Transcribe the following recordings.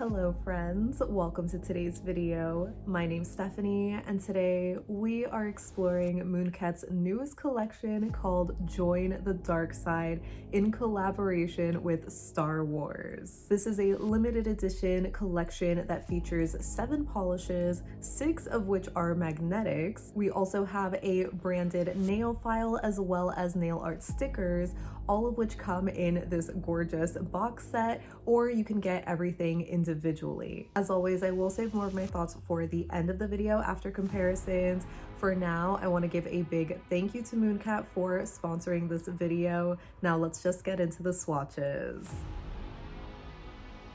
Hello friends, welcome to today's video. My name's Stephanie and today we are exploring Mooncat's newest collection called Join the Dark Side in collaboration with Star Wars. This is a limited edition collection that features 7 polishes, 6 of which are magnetics. We also have a branded nail file as well as nail art stickers, all of which come in this gorgeous box set, or you can get everything individually. As always, I will save more of my thoughts for the end of the video after comparisons. For now, I want to give a big thank you to Mooncat for sponsoring this video. Now let's just get into the swatches.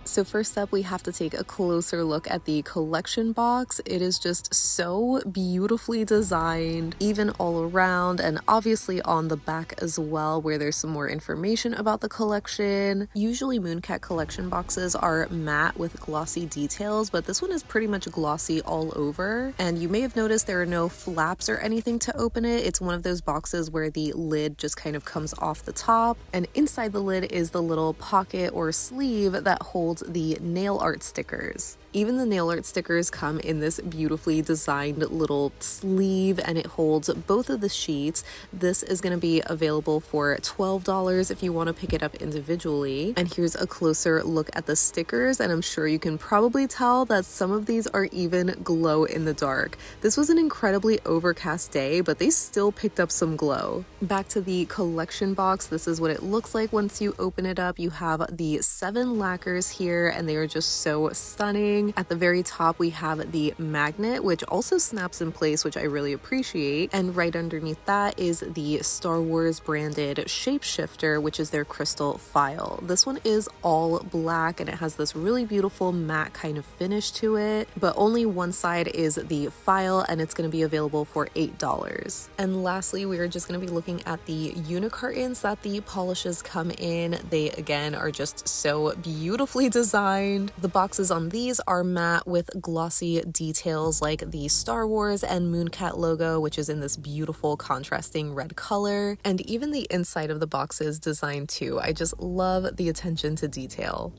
So first up, we have to take a closer look at the collection box. It is just so beautifully designed, even all around, and obviously on the back as well, where there's some more information about the collection. Usually Mooncat collection boxes are matte with glossy details, but this one is pretty much glossy all over. And you may have noticed there are no flaps or anything to open it. It's one of those boxes where the lid just kind of comes off the top, and inside the lid is the little pocket or sleeve that holds the nail art stickers. Even the nail art stickers come in this beautifully designed little sleeve, and it holds both of the sheets. This is going to be available for $12 if you want to pick it up individually. And here's a closer look at the stickers, and I'm sure you can probably tell that some of these are even glow in the dark. This was an incredibly overcast day, but they still picked up some glow. Back to the collection box, this is what it looks like once you open it up. You have the 7 lacquers here, and they are just so stunning. At the very top, we have the magnet, which also snaps in place, which I really appreciate. And right underneath that is the Star Wars branded Shapeshifter, which is their crystal file. This one is all black, and it has this really beautiful matte kind of finish to it, but only one side is the file, and it's going to be available for $8. And lastly, we are just going to be looking at the unicartons that the polishes come in. They, again, are just so beautifully designed. The boxes on these are matte with glossy details like the Star Wars and Mooncat logo, which is in this beautiful contrasting red color. And even the inside of the box is designed too. I just love the attention to detail.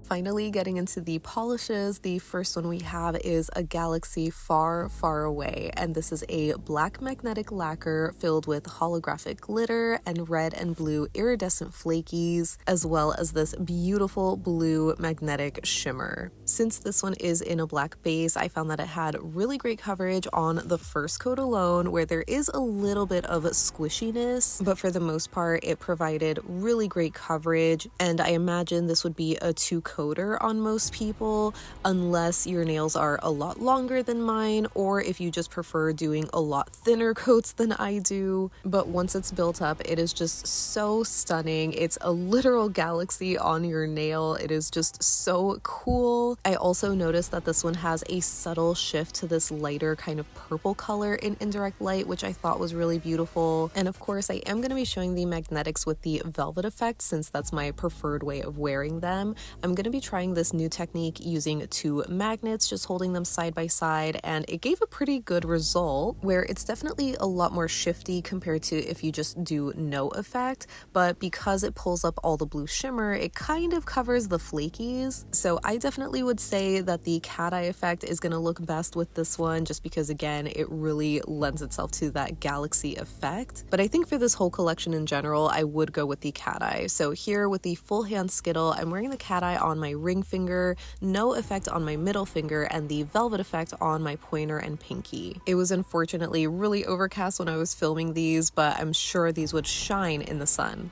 Finally, getting into the polishes, the first one we have is a galaxy far, far away, and this is a black magnetic lacquer filled with holographic glitter and red and blue iridescent flakies, as well as this beautiful blue magnetic shimmer. Since this one is in a black base, I found that it had really great coverage on the first coat alone, where there is a little bit of squishiness, but for the most part, it provided really great coverage, and I imagine this would be a 2-coater on most people, unless your nails are a lot longer than mine, or if you just prefer doing a lot thinner coats than I do. But once it's built up, it is just so stunning. It's a literal galaxy on your nail. It is just so cool. I also noticed that this one has a subtle shift to this lighter kind of purple color in indirect light, which I thought was really beautiful. And of course, I am going to be showing the magnetics with the velvet effect, since that's my preferred way of wearing them. I'm going to be trying this new technique using 2 magnets, just holding them side by side, and it gave a pretty good result, where it's definitely a lot more shifty compared to if you just do no effect, but because it pulls up all the blue shimmer, it kind of covers the flakies. So I definitely would say that the cat eye effect is going to look best with this one, just because again, it really lends itself to that galaxy effect. But I think for this whole collection in general, I would go with the cat eye. So here with the full hand skittle, I'm wearing the cat eye on my ring finger, no effect on my middle finger, and the velvet effect on my pointer and pinky. It was unfortunately really overcast when I was filming these, but I'm sure these would shine in the sun.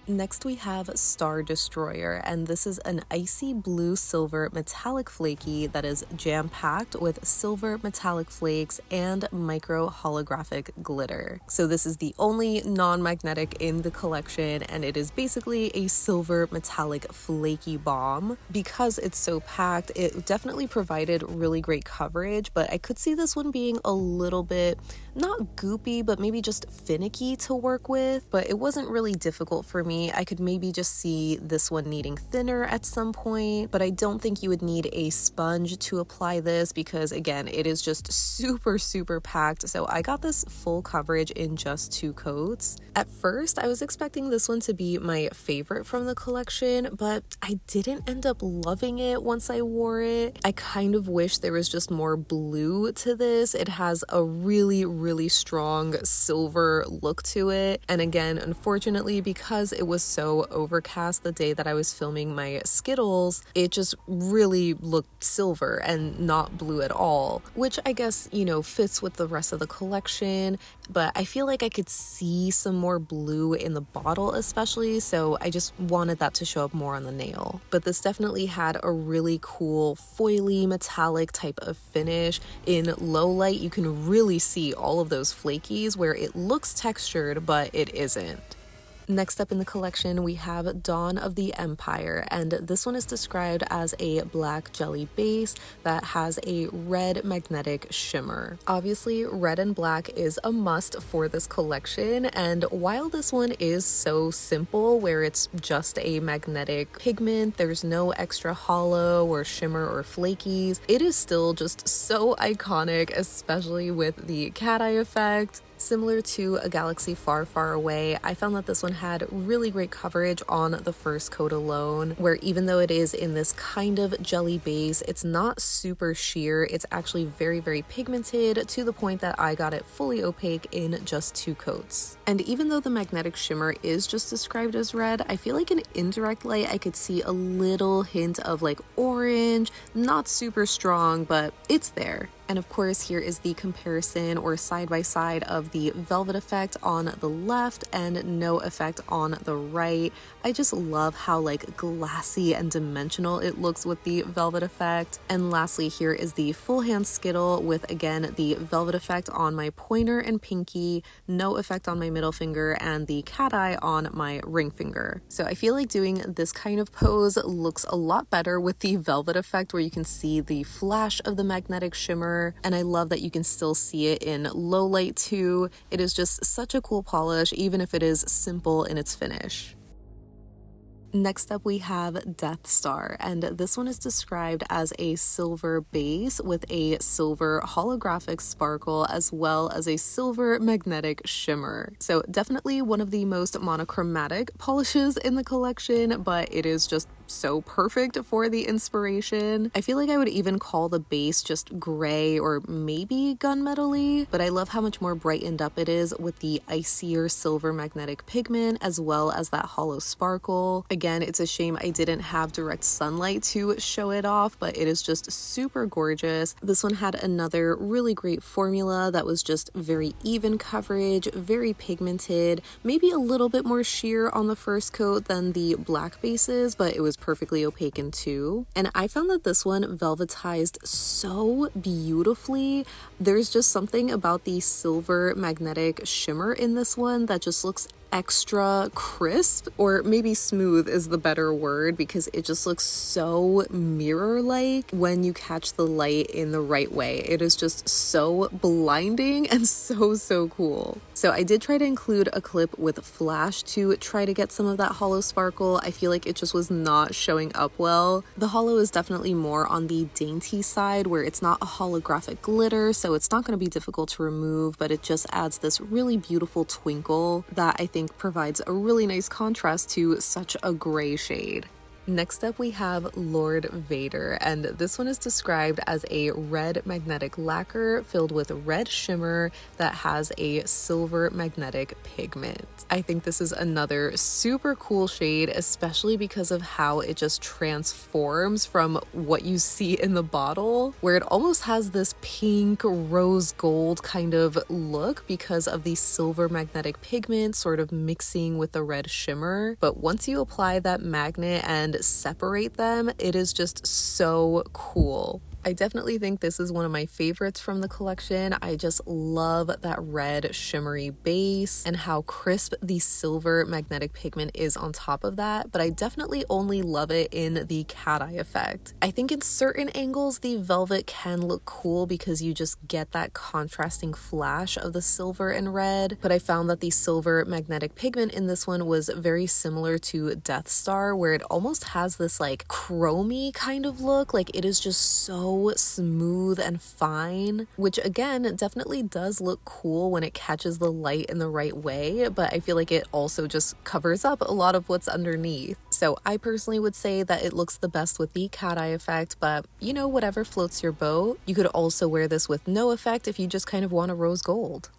Next we have Star Destroyer, and this is an icy blue silver metallic flaky that is jam-packed with silver metallic flakes and micro holographic glitter. So this is the only non-magnetic in the collection, and it is basically a silver metallic flaky bomb. Because it's so packed, it definitely provided really great coverage, but I could see this one being a little bit, not goopy, but maybe just finicky to work with, but it wasn't really difficult for me me. I could maybe just see this one needing thinner at some point, but I don't think you would need a sponge to apply this because again, it is just super packed. So I got this full coverage in just 2 coats. At first, I was expecting this one to be my favorite from the collection, but I didn't end up loving it once I wore it. I kind of wish there was just more blue to this. It has a really strong silver look to it. And again, unfortunately, because it was so overcast the day that I was filming my Skittles, it just really looked silver and not blue at all, which I guess, you know, fits with the rest of the collection. But I feel like I could see some more blue in the bottle especially, so I just wanted that to show up more on the nail. But this definitely had a really cool foily metallic type of finish. In low light, you can really see all of those flakies where it looks textured, but it isn't. Next up in the collection, we have Dawn of the Empire, and this one is described as a black jelly base that has a red magnetic shimmer. Obviously, red and black is a must for this collection, and while this one is so simple where it's just a magnetic pigment, there's no extra hollow or shimmer or flakies, it is still just so iconic, especially with the cat eye effect. Similar to A Galaxy Far Away, I found that this one had really great coverage on the first coat alone, where even though it is in this kind of jelly base, it's not super sheer. It's actually very pigmented to the point that I got it fully opaque in just 2 coats. And even though the magnetic shimmer is just described as red, I feel like in indirect light I could see a little hint of like orange, not super strong, but it's there. And of course, here is the comparison or side by side of the velvet effect on the left and no effect on the right. I just love how like glassy and dimensional it looks with the velvet effect. And lastly, here is the full hand Skittle with again the velvet effect on my pointer and pinky, no effect on my middle finger, and the cat eye on my ring finger. So I feel like doing this kind of pose looks a lot better with the velvet effect where you can see the flash of the magnetic shimmer. And I love that you can still see it in low light too. It is just such a cool polish, even if it is simple in its finish. Next up we have Death Star, and this one is described as a silver base with a silver holographic sparkle as well as a silver magnetic shimmer. So definitely one of the most monochromatic polishes in the collection, but it is just so perfect for the inspiration. I feel like I would even call the base just gray or maybe gunmetal-y, but I love how much more brightened up it is with the icier silver magnetic pigment as well as that hollow sparkle. Again, it's a shame I didn't have direct sunlight to show it off, but it is just super gorgeous. This one had another really great formula that was just very even coverage, very pigmented, maybe a little bit more sheer on the first coat than the black bases, but it was perfectly opaque in 2. And I found that this one velvetized so beautifully. There's just something about the silver magnetic shimmer in this one that just looks extra crisp, or maybe smooth is the better word, because it just looks so mirror-like when you catch the light in the right way. It is just so blinding and so cool. So I did try to include a clip with flash to try to get some of that hollow sparkle. I feel like it just was not showing up well. The hollow is definitely more on the dainty side where it's not a holographic glitter, so it's not going to be difficult to remove, but it just adds this really beautiful twinkle that I think provides a really nice contrast to such a gray shade. Next up we have Lord Vader, and this one is described as a red magnetic lacquer filled with red shimmer that has a silver magnetic pigment. I think this is another super cool shade, especially because of how it just transforms from what you see in the bottle, where it almost has this pink rose gold kind of look because of the silver magnetic pigment sort of mixing with the red shimmer. But once you apply that magnet and separate them, it is just so cool. I definitely think this is one of my favorites from the collection. I just love that red shimmery base and how crisp the silver magnetic pigment is on top of that, but I definitely only love it in the cat eye effect. I think in certain angles the velvet can look cool because you just get that contrasting flash of the silver and red, but I found that the silver magnetic pigment in this one was very similar to Death Star, where it almost has this like chromy kind of look. Like it is just so smooth and fine, which again definitely does look cool when it catches the light in the right way, but I feel like it also just covers up a lot of what's underneath. So I personally would say that it looks the best with the cat eye effect, but you know, whatever floats your boat. You could also wear this with no effect if you just kind of want a rose gold.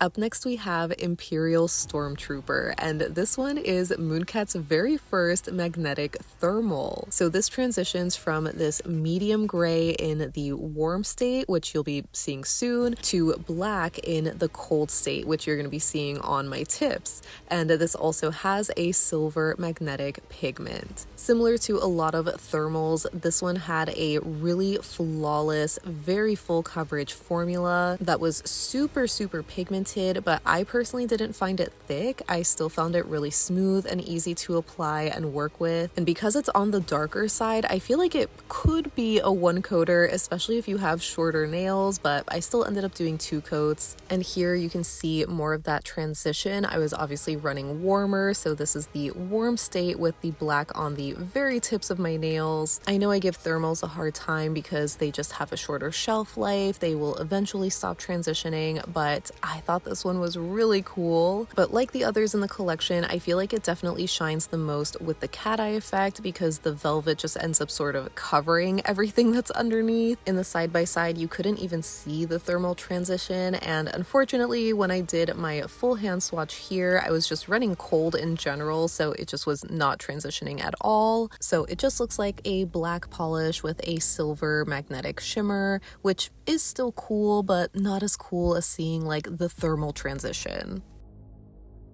Up next we have Imperial Stormtrooper, and this one is Mooncat's very first magnetic thermal. So this transitions from this medium gray in the warm state, which you'll be seeing soon, to black in the cold state, which you're going to be seeing on my tips. And this also has a silver magnetic pigment. Similar to a lot of thermals, this one had a really flawless, very full coverage formula that was super pigmented, but I personally didn't find it thick. I still found it really smooth and easy to apply and work with. And because it's on the darker side, I feel like it could be a one coater, especially if you have shorter nails, but I still ended up doing 2 coats. And here you can see more of that transition. I was obviously running warmer, so this is the warm state with the black on the very tips of my nails. I know I give thermals a hard time because they just have a shorter shelf life. They will eventually stop transitioning, but I thought this one was really cool. But like the others in the collection, I feel like it definitely shines the most with the cat eye effect because the velvet just ends up sort of covering everything that's underneath. In the side by side, you couldn't even see the thermal transition, and unfortunately when I did my full hand swatch here, I was just running cold in general, so it just was not transitioning at all. So it just looks like a black polish with a silver magnetic shimmer, which is still cool, but not as cool as seeing like the thermal transition.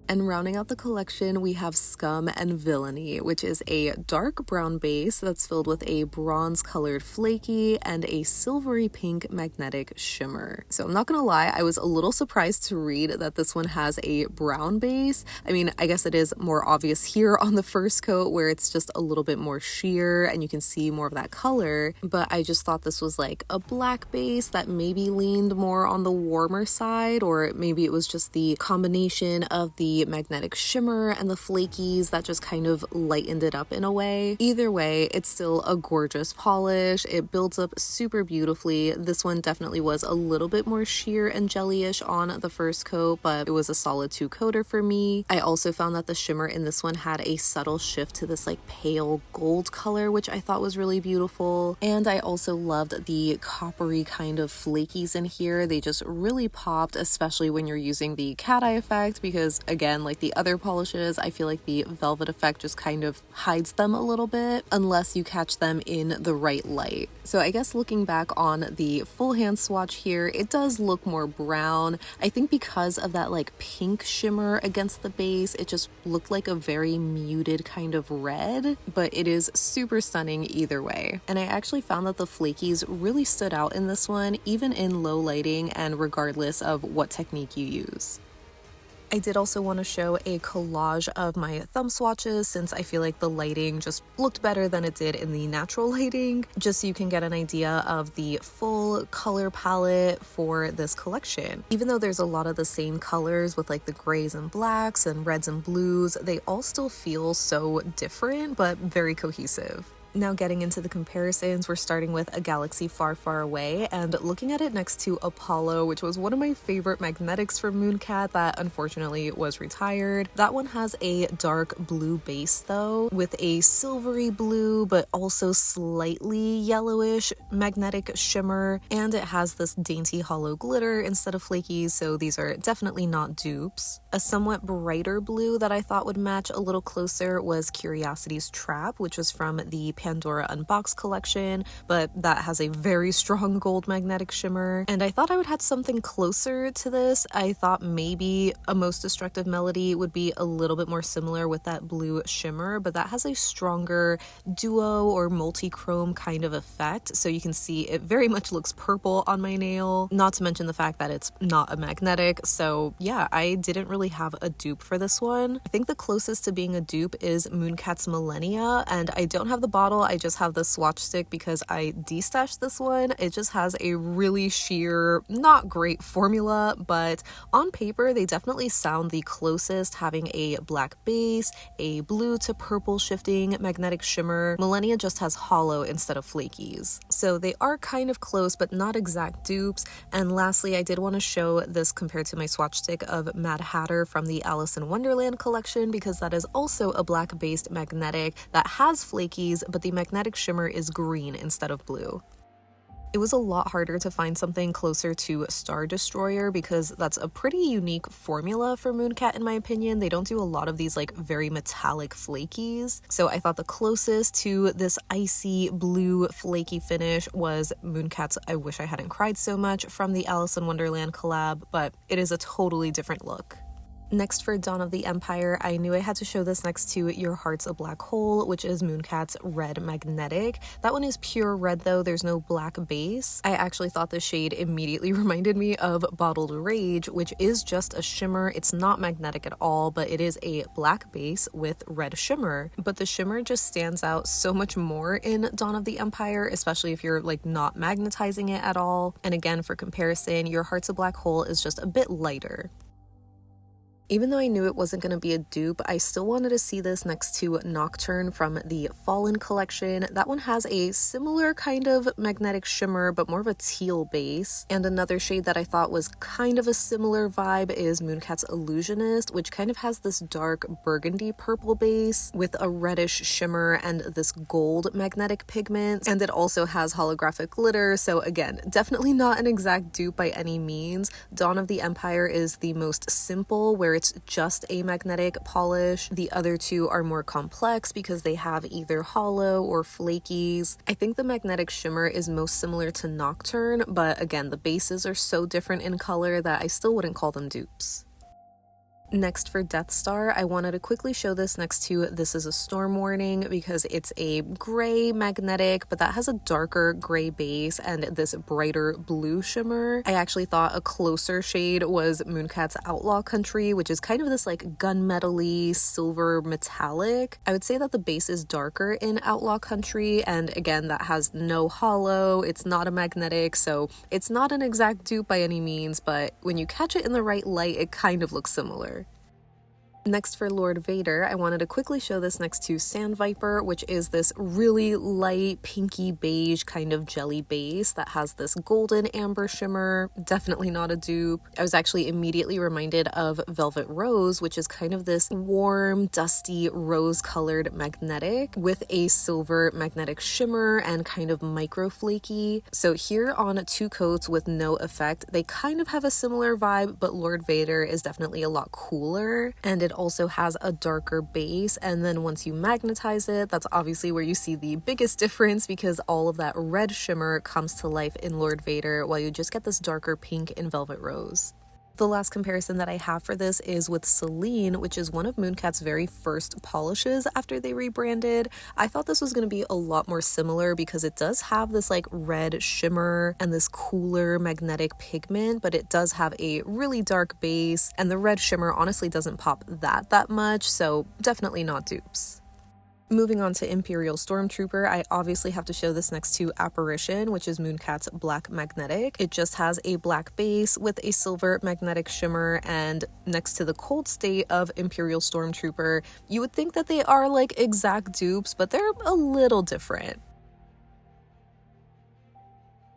And rounding out the collection, we have Scum and Villainy, which is a dark brown base that's filled with a bronze-colored flaky and a silvery pink magnetic shimmer. So I'm not gonna lie, I was a little surprised to read that this one has a brown base. I mean, I guess it is more obvious here on the first coat where it's just a little bit more sheer and you can see more of that color, but I just thought this was like a black base that maybe leaned more on the warmer side, or maybe it was just the combination of the magnetic shimmer and the flakies that just kind of lightened it up in a way. Either way, it's still a gorgeous polish. It builds up super beautifully. This one definitely was a little bit more sheer and jellyish on the first coat, but it was a solid 2 coater for me. I also found that the shimmer in this one had a subtle shift to this like pale gold color, which I thought was really beautiful. And I also loved the coppery kind of flakies in here. They just really popped, especially when you're using the cat eye effect, because again, like the other polishes, I feel like the velvet effect just kind of hides them a little bit unless you catch them in the right light. So I guess looking back on the full hand swatch here, it does look more brown. I think because of that like pink shimmer against the base, it just looked like a very muted kind of red, but it is super stunning either way. And I actually found that the flakies really stood out in this one, even in low lighting and regardless of what technique you use. I did also want to show a collage of my thumb swatches since I feel like the lighting just looked better than it did in the natural lighting, just so you can get an idea of the full color palette for this collection. Even though there's a lot of the same colors with like the grays and blacks and reds and blues, they all still feel so different but very cohesive. Now getting into the comparisons, we're starting with A Galaxy Far, Far Away and looking at it next to Apollo, which was one of my favorite magnetics from Mooncat that unfortunately was retired. That one has a dark blue base though, with a silvery blue but also slightly yellowish magnetic shimmer, and it has this dainty hollow glitter instead of flakies, so these are definitely not dupes. A somewhat brighter blue that I thought would match a little closer was Curiosity's Trap, which was from the Pandora Unboxed collection, but that has a very strong gold magnetic shimmer. And I thought I would have something closer to this. I thought maybe a Most Destructive Melody would be a little bit more similar with that blue shimmer, but that has a stronger duo or multi-chrome kind of effect. So you can see it very much looks purple on my nail, not to mention the fact that it's not a magnetic. So yeah, I didn't really have a dupe for this one. I think the closest to being a dupe is Mooncat's Millennia, and I don't have the bottle, I just have the swatch stick because I destashed this one. It just has a really sheer, not great formula, but on paper they definitely sound the closest, having a black base, a blue to purple shifting magnetic shimmer. Millennia just has hollow instead of flakies. So they are kind of close, but not exact dupes. And lastly, I did want to show this compared to my swatch stick of Mad Hatter from the Alice in Wonderland collection, because that is also a black based magnetic that has flakies, but the magnetic shimmer is green instead of blue. It was a lot harder to find something closer to Star Destroyer because that's a pretty unique formula for Mooncat in my opinion. They don't do a lot of these like very metallic flakies. So I thought the closest to this icy blue flaky finish was Mooncat's I Wish I Hadn't Cried So Much from the Alice in Wonderland collab, but it is a totally different look. Next, for Dawn of the Empire, I knew I had to show this next to Your Heart's a Black Hole, which is Mooncat's red magnetic. That one is pure red though, there's no black base. I actually thought the shade immediately reminded me of Bottled Rage, which is just a shimmer. It's not magnetic at all, but it is a black base with red shimmer. But the shimmer just stands out so much more in Dawn of the Empire, especially if you're like not magnetizing it at all. And again, for comparison, Your Heart's a Black Hole is just a bit lighter. Even though I knew it wasn't going to be a dupe, I still wanted to see this next to Nocturne from the Fallen collection. That one has a similar kind of magnetic shimmer, but more of a teal base. And another shade that I thought was kind of a similar vibe is Mooncat's Illusionist, which kind of has this dark burgundy purple base with a reddish shimmer and this gold magnetic pigment. And it also has holographic glitter. So again, definitely not an exact dupe by any means. Dawn of the Empire is the most simple, where it's just a magnetic polish. The other two are more complex because they have either hollow or flakies. I think the magnetic shimmer is most similar to Nocturne, but again, the bases are so different in color that I still wouldn't call them dupes. Next, for Death Star, I wanted to quickly show this next to This Is a Storm Warning because it's a gray magnetic, but that has a darker gray base and this brighter blue shimmer. I actually thought a closer shade was Mooncat's Outlaw Country, which is kind of this like gunmetal-y silver metallic. I would say that the base is darker in Outlaw Country, and again, that has no hollow. It's not a magnetic, so it's not an exact dupe by any means, but when you catch it in the right light, it kind of looks similar. Next, for Lord Vader, I wanted to quickly show this next to Sand Viper, which is this really light pinky beige kind of jelly base that has this golden amber shimmer. Definitely not a dupe. I was actually immediately reminded of Velvet Rose, which is kind of this warm, dusty, rose-colored magnetic with a silver magnetic shimmer and kind of micro flaky. So here on two coats with no effect, they kind of have a similar vibe, but Lord Vader is definitely a lot cooler, and it also has a darker base. And then once you magnetize it, that's obviously where you see the biggest difference, because all of that red shimmer comes to life in Lord Vader while you just get this darker pink in Velvet Rose. The last comparison that I have for this is with Selene, which is one of Mooncat's very first polishes after they rebranded. I thought this was going to be a lot more similar because it does have this like red shimmer and this cooler magnetic pigment, but it does have a really dark base, and the red shimmer honestly doesn't pop that much, so definitely not dupes. Moving on to Imperial Stormtrooper, I obviously have to show this next to Apparition, which is Mooncat's black magnetic. It just has a black base with a silver magnetic shimmer, and next to the cold state of Imperial Stormtrooper, you would think that they are like exact dupes, but they're a little different.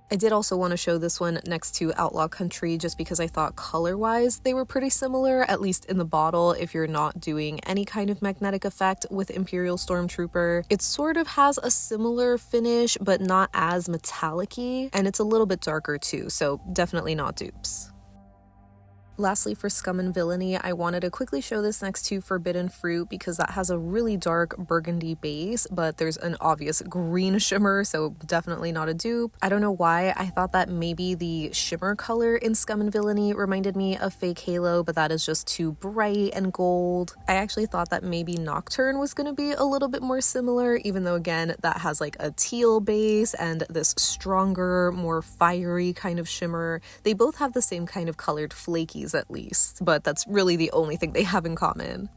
I did also want to show this one next to Outlaw Country just because I thought color-wise they were pretty similar, at least in the bottle, if you're not doing any kind of magnetic effect with Imperial Stormtrooper. It sort of has a similar finish, but not as metallic-y, and it's a little bit darker too, so definitely not dupes. Lastly, for Scum and Villainy, I wanted to quickly show this next to Forbidden Fruit because that has a really dark burgundy base, but there's an obvious green shimmer, so definitely not a dupe. I don't know why, I thought that maybe the shimmer color in Scum and Villainy reminded me of Fake Halo, but that is just too bright and gold. I actually thought that maybe Nocturne was going to be a little bit more similar, even though again, that has like a teal base and this stronger, more fiery kind of shimmer. They both have the same kind of colored flakies at least, but that's really the only thing they have in common.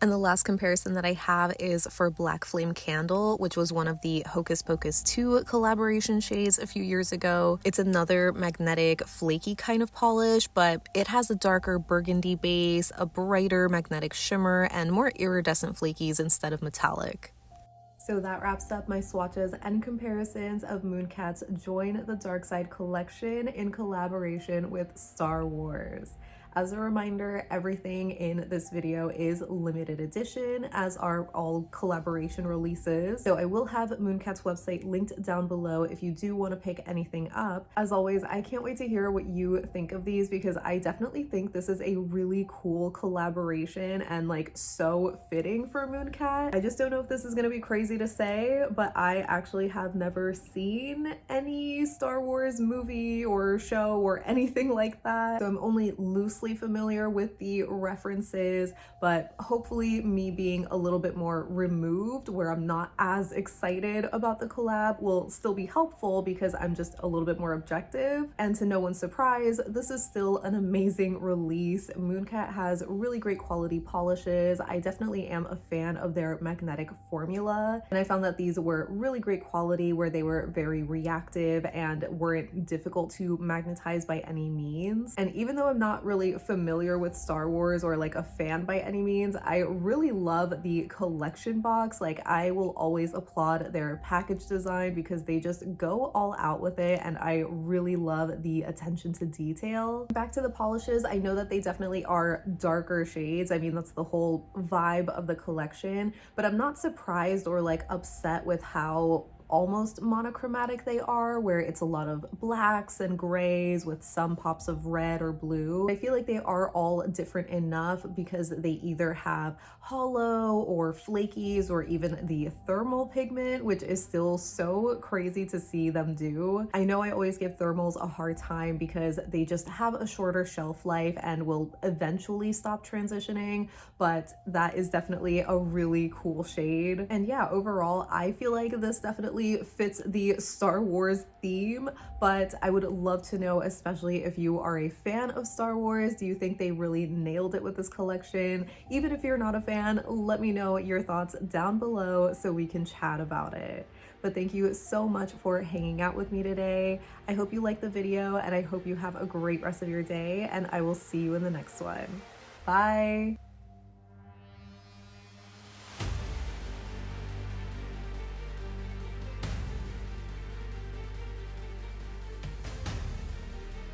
And the last comparison that I have is for Black Flame Candle, which was one of the Hocus Pocus 2 collaboration shades a few years ago. It's another magnetic, flaky kind of polish, but it has a darker burgundy base, a brighter magnetic shimmer, and more iridescent flakies instead of metallic. So that wraps up my swatches and comparisons of Mooncat's Join the Dark Side collection in collaboration with Star Wars. As a reminder, everything in this video is limited edition, as are all collaboration releases. So I will have Mooncat's website linked down below if you do want to pick anything up. As always, I can't wait to hear what you think of these because I definitely think this is a really cool collaboration and like so fitting for Mooncat. I just don't know if this is going to be crazy to say, but I actually have never seen any Star Wars movie or show or anything like that. So I'm only loosely familiar with the references, but hopefully me being a little bit more removed where I'm not as excited about the collab will still be helpful because I'm just a little bit more objective. And to no one's surprise, this is still an amazing release. Mooncat has really great quality polishes. I definitely am a fan of their magnetic formula, and I found that these were really great quality where they were very reactive and weren't difficult to magnetize by any means. And even though I'm not really familiar with Star Wars or like a fan by any means, I really love the collection box. Like, I will always applaud their package design because they just go all out with it, and I really love the attention to detail. Back to the polishes, I know that they definitely are darker shades. I mean, that's the whole vibe of the collection, but I'm not surprised or like upset with how almost monochromatic they are, where it's a lot of blacks and grays with some pops of red or blue. I feel like they are all different enough because they either have hollow or flakies or even the thermal pigment, which is still so crazy to see them do. I know I always give thermals a hard time because they just have a shorter shelf life and will eventually stop transitioning, but that is definitely a really cool shade. And yeah, overall, I feel like this definitely fits the Star Wars theme, but I would love to know, especially if you are a fan of Star Wars, do you think they really nailed it with this collection? Even if you're not a fan, let me know your thoughts down below so we can chat about it. But thank you so much for hanging out with me today. I hope you liked the video, and I hope you have a great rest of your day, and I will see you in the next one. Bye!